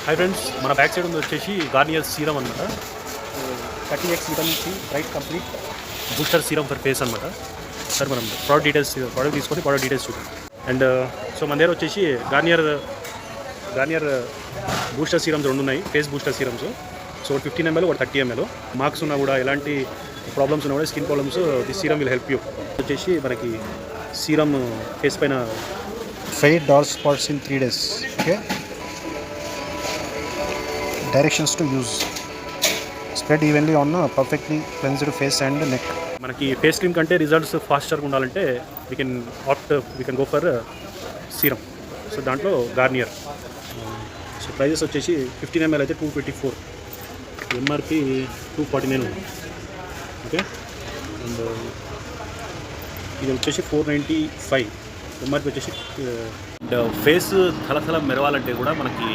Hi friends, మన back side ఉంది వచ్చేసి గార్నియర్ సీరం అనమాట. 30x vitamin C bright complete booster serum for face అనమాట. సార్ మనం ప్రోడక్ట్ తీసుకొని ప్రోడక్ట్ డీటెయిల్స్ చూద్దాం. అండ్ సో మన దగ్గర వచ్చేసి గార్నియర్ బూస్టర్ సీరమ్స్ రెండు ఉన్నాయి, face booster serums. So 15 ml, 30 ml. Marks ఉన్నా కూడా ఎలాంటి ప్రాబ్లమ్స్ ఉన్నా కూడా skin problems this serum will help you. వచ్చేసి మనకి సీరం ఫేస్ పైన Fade dark spots in 3 days. Okay. Directions to use. Spread evenly on a perfectly cleansed face and neck. మనకి face cream కంటే రిజల్ట్స్ ఫాస్టర్గా ఉండాలంటే we can go for serum. So దాంట్లో Garnier. So prices వచ్చేసి 15 ml అయితే 224, MRP 249 ఉంది. Okay. And ఇది వచ్చేసి 495, MRP వచ్చేసి. అండ్ ఫేస్ తల మెరవాలంటే కూడా మనకి